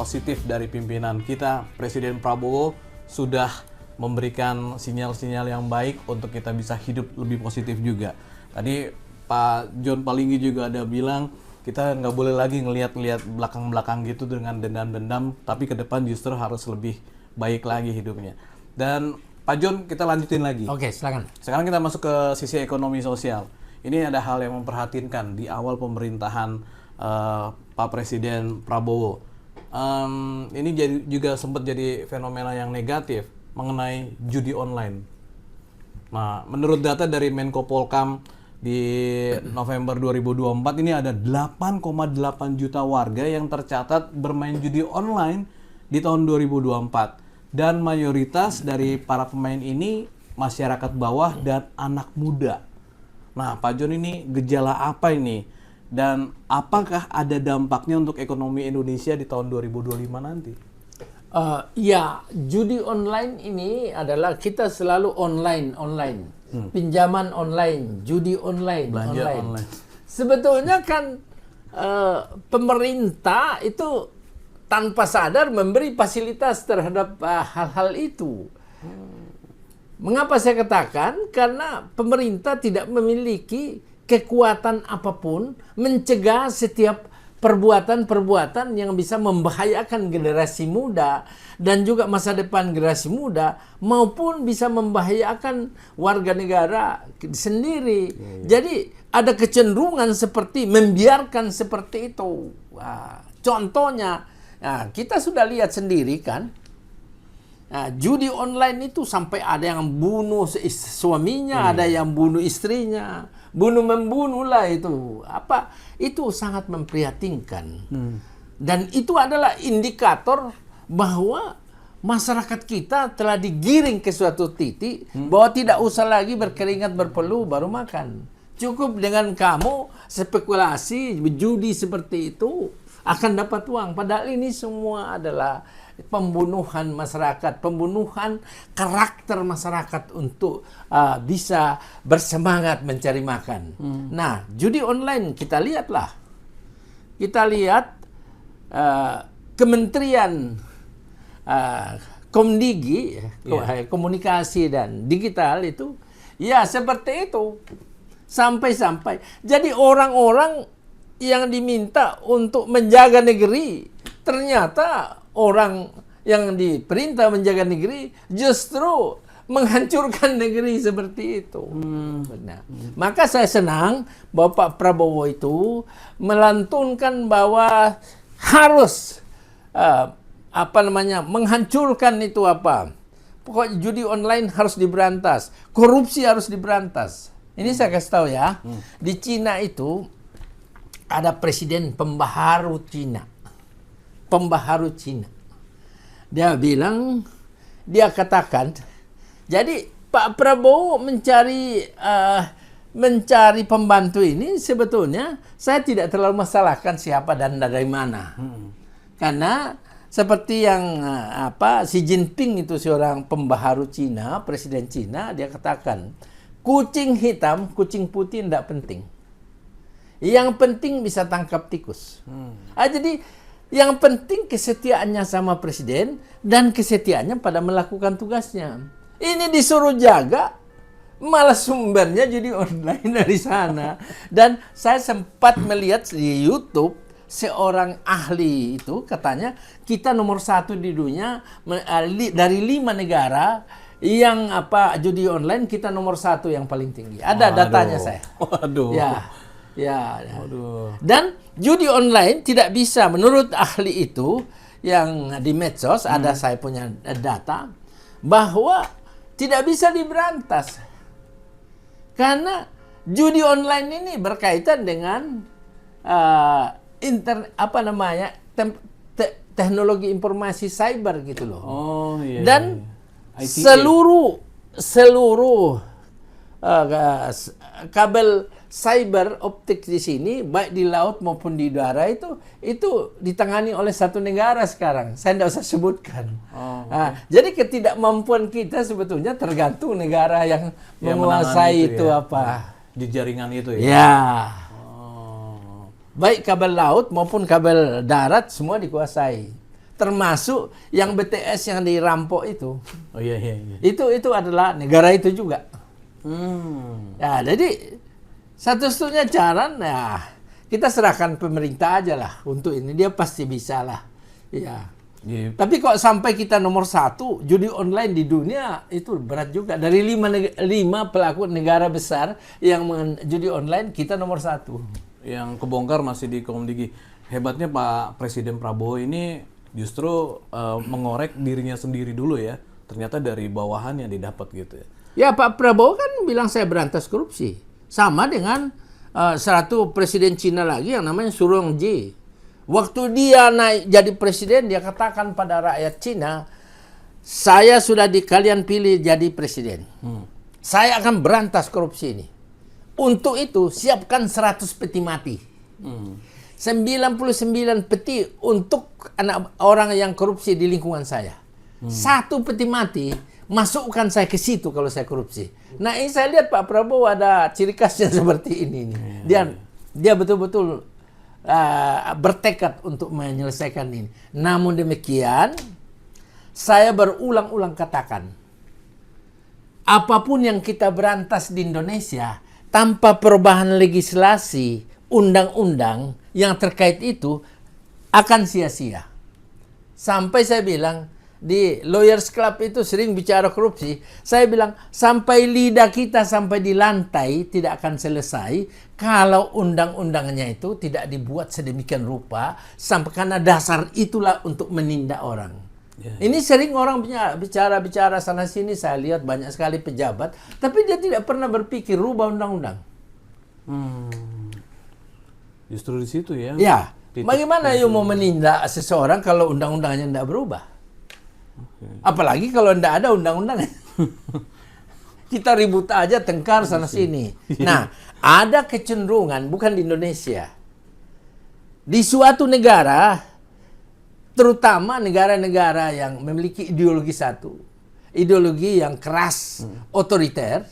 positif dari pimpinan kita, Presiden Prabowo sudah memberikan sinyal-sinyal yang baik untuk kita bisa hidup lebih positif juga. Tadi Pak John Palinggi juga ada bilang kita nggak boleh lagi ngelihat-lihat belakang-belakang gitu dengan dendam-dendam, tapi ke depan justru harus lebih baik lagi hidupnya. Dan Pak John, kita lanjutin lagi. Oke, silakan. Sekarang kita masuk ke sisi ekonomi sosial. Ini ada hal yang memperhatinkan di awal pemerintahan Pak Presiden Prabowo. Ini juga sempat jadi fenomena yang negatif mengenai judi online. Nah, menurut data dari Menko Polkam di November 2024 ini ada 8,8 juta warga yang tercatat bermain judi online di tahun 2024. Dan mayoritas dari para pemain ini masyarakat bawah dan anak muda. Nah, Pak John, ini gejala apa ini? Dan apakah ada dampaknya untuk ekonomi Indonesia di tahun 2025 nanti? Ya, judi online ini adalah kita selalu online. Pinjaman online, judi online, Belanja online. Sebetulnya kan pemerintah itu tanpa sadar memberi fasilitas terhadap hal-hal itu. Mengapa saya katakan? Karena pemerintah tidak memiliki kekuatan apapun mencegah setiap perbuatan-perbuatan yang bisa membahayakan generasi muda dan juga masa depan generasi muda maupun bisa membahayakan warga negara sendiri. Jadi ada kecenderungan seperti membiarkan seperti itu. Wah, contohnya, kita sudah lihat sendiri kan. Judi online itu sampai ada yang bunuh suaminya, ada yang bunuh istrinya, membunuh lah itu. Itu sangat memprihatinkan. Dan itu adalah indikator bahwa masyarakat kita telah digiring ke suatu titik bahwa tidak usah lagi berkeringat berpeluh baru makan. Cukup dengan kamu spekulasi judi seperti itu akan dapat uang. Padahal ini semua adalah pembunuhan masyarakat, pembunuhan karakter masyarakat untuk bisa bersemangat mencari makan. Nah, judi online kita lihatlah. Kita lihat Kementerian Komdigi, Komunikasi dan Digital itu, ya seperti itu. Sampai-sampai. Jadi orang-orang yang diminta untuk menjaga negeri, ternyata orang yang diperintah menjaga negeri justru menghancurkan negeri seperti itu. Benar. Maka saya senang Bapak Prabowo itu melantunkan bahwa harus menghancurkan itu pokoknya judi online harus diberantas, korupsi harus diberantas. Ini saya kasih tahu ya. Di Cina itu ada presiden pembaharu Cina. Dia katakan, jadi Pak Prabowo mencari pembantu ini sebetulnya saya tidak terlalu masalahkan siapa dan dari mana. Karena seperti yang Xi Jinping itu seorang pembaharu Cina, presiden Cina, dia katakan, kucing hitam, kucing putih tidak penting. Yang penting bisa tangkap tikus. Jadi yang penting kesetiaannya sama presiden dan kesetiaannya pada melakukan tugasnya. Ini disuruh jaga, malah sumbernya jadi online dari sana. Dan saya sempat melihat di YouTube seorang ahli itu katanya kita nomor 1 di dunia dari 5 negara yang judi online, kita nomor 1 yang paling tinggi. Ada datanya saya. Waduh. Ya. Dan judi online tidak bisa, menurut ahli itu yang di medsos ada saya punya data bahwa tidak bisa diberantas karena judi online ini berkaitan dengan teknologi informasi cyber gitu loh. Dan seluruh kabel cyber optik di sini, baik di laut maupun di udara itu ditangani oleh satu negara sekarang. Saya tidak usah sebutkan. Jadi ketidakmampuan kita sebetulnya tergantung negara yang menguasai itu di jaringan itu ya. Ya. Baik kabel laut maupun kabel darat semua dikuasai. termasuk yang BTS yang dirampok itu. Oh iya iya. Iya. Itu adalah negara itu juga. Ya, jadi satu-satunya cara, nah kita serahkan pemerintah aja lah untuk ini, dia pasti bisa lah. Ya. Jadi, Tapi kok sampai kita nomor 1 judi online di dunia itu berat juga. Dari 5 pelaku negara besar yang judi online, kita nomor 1. yang kebongkar masih di Komdigi. Hebatnya Pak Presiden Prabowo ini justru mengorek dirinya sendiri dulu ya. Ternyata dari bawahan yang didapat gitu ya. Ya, Pak Prabowo kan bilang saya berantas korupsi. Sama dengan satu presiden Cina lagi yang namanya Xu Rongji. Waktu dia naik jadi presiden, dia katakan pada rakyat Cina, saya sudah kalian pilih jadi presiden. Saya akan berantas korupsi ini. Untuk itu, siapkan 100 peti mati. 99 peti untuk orang yang korupsi di lingkungan saya. 1 peti mati, masukkan saya ke situ kalau saya korupsi. Nah, ini saya lihat Pak Prabowo ada ciri khasnya seperti ini. Dia betul-betul bertekad untuk menyelesaikan ini. Namun demikian, saya berulang-ulang katakan, apapun yang kita berantas di Indonesia, tanpa perubahan legislasi, undang-undang yang terkait itu, akan sia-sia. Sampai saya bilang, di Lawyers Club itu sering bicara korupsi. Saya bilang, sampai lidah kita sampai di lantai tidak akan selesai kalau undang-undangnya itu tidak dibuat sedemikian rupa sampai karena dasar itulah untuk menindak orang. Ini sering orang bicara sana sini, saya lihat banyak sekali pejabat, tapi dia tidak pernah berpikir rubah undang-undang. Justru di situ ya. Ya, bagaimana you mau menindak seseorang kalau undang-undangnya tidak berubah? Apalagi kalau tidak ada undang-undang. Kita ribut aja, tengkar sana sini. Nah, ada kecenderungan, bukan di Indonesia. Di suatu negara, terutama negara-negara yang memiliki ideologi satu, ideologi yang keras, otoriter,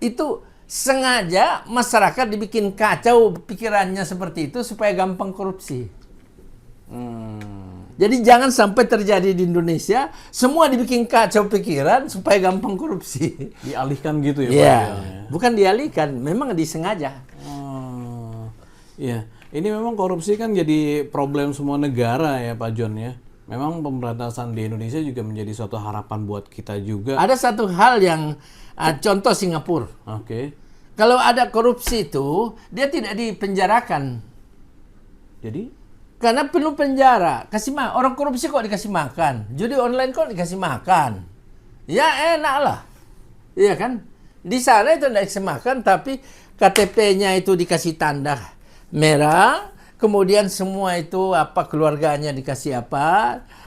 itu sengaja masyarakat dibikin kacau pikirannya seperti itu supaya gampang korupsi. Jadi jangan sampai terjadi di Indonesia, semua dibikin kacau pikiran supaya gampang korupsi. Dialihkan gitu ya Pak? Ya, bukan dialihkan, memang disengaja. Iya, ini memang korupsi kan jadi problem semua negara ya Pak John ya. Memang pemberantasan di Indonesia juga menjadi suatu harapan buat kita juga. Ada satu hal yang, contoh Singapura. Oke. Kalau ada korupsi itu, dia tidak dipenjarakan. Jadi? Karena penuh penjara. Orang korupsi kok dikasih makan? Judi online kok dikasih makan? Ya enak lah. Iya kan? Di sana itu tidak dikasih makan, tapi KTP-nya itu dikasih tanda merah. Kemudian semua itu keluarganya dikasih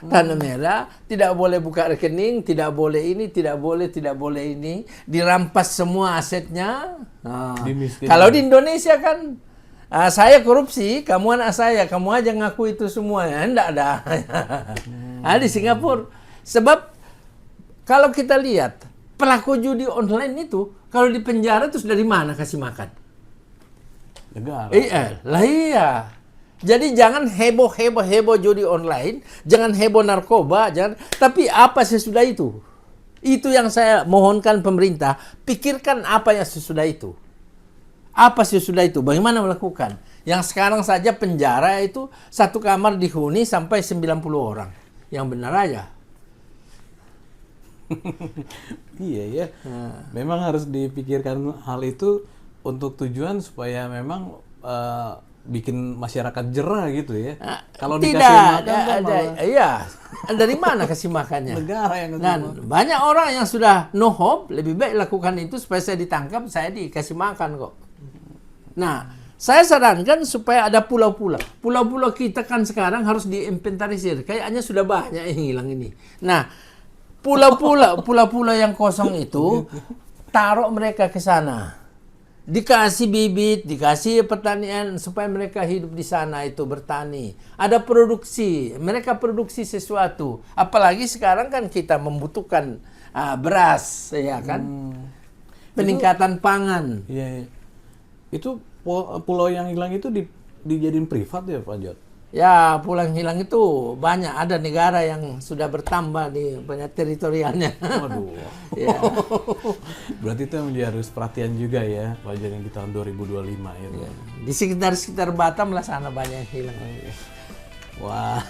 tanda merah. Tidak boleh buka rekening, tidak boleh ini, tidak boleh ini. Dirampas semua asetnya. Kalau di Indonesia kan, saya korupsi, kamu anak saya, kamu aja ngaku itu semuanya. Enggak ada. Di Singapura. Sebab kalau kita lihat, pelaku judi online itu, kalau di penjara terus dari mana kasih makan? Negara. Iya. Jadi jangan heboh judi online, jangan heboh narkoba, tapi apa sesudah itu? Itu yang saya mohonkan pemerintah, pikirkan apa yang sesudah itu. Apa sesudah itu? Bagaimana melakukan? Yang sekarang saja penjara itu satu kamar dihuni sampai 90 orang. Yang benar aja. Iya ya. Memang harus dipikirkan hal itu untuk tujuan supaya memang bikin masyarakat jerah gitu ya. Kalau dikasih makan kan iya. Dari mana kasih makannya? Negara yang Dan banyak orang yang sudah no hope, lebih baik lakukan itu supaya saya ditangkap, saya dikasih makan kok. Nah, saya sarankan supaya ada pulau-pulau. Pulau-pulau kita kan sekarang harus diinventarisir. Kayaknya sudah banyak yang hilang ini. Nah, pulau-pulau yang kosong itu, taruh mereka ke sana. Dikasih bibit, dikasih pertanian supaya mereka hidup di sana itu bertani. Ada produksi, mereka produksi sesuatu. Apalagi sekarang kan kita membutuhkan beras, ya kan? Peningkatan pangan. Iya. Itu pulau yang hilang itu dijadiin privat ya Pak Jod? Ya, pulang hilang itu banyak. Ada negara yang sudah bertambah di banyak teritorialnya. Waduh. Ya. Berarti itu yang menjadi harus perhatian juga ya, Pak Jan, di tahun 2025 itu. Di sekitar-sekitar Batam lah sana banyak yang hilang. Wah.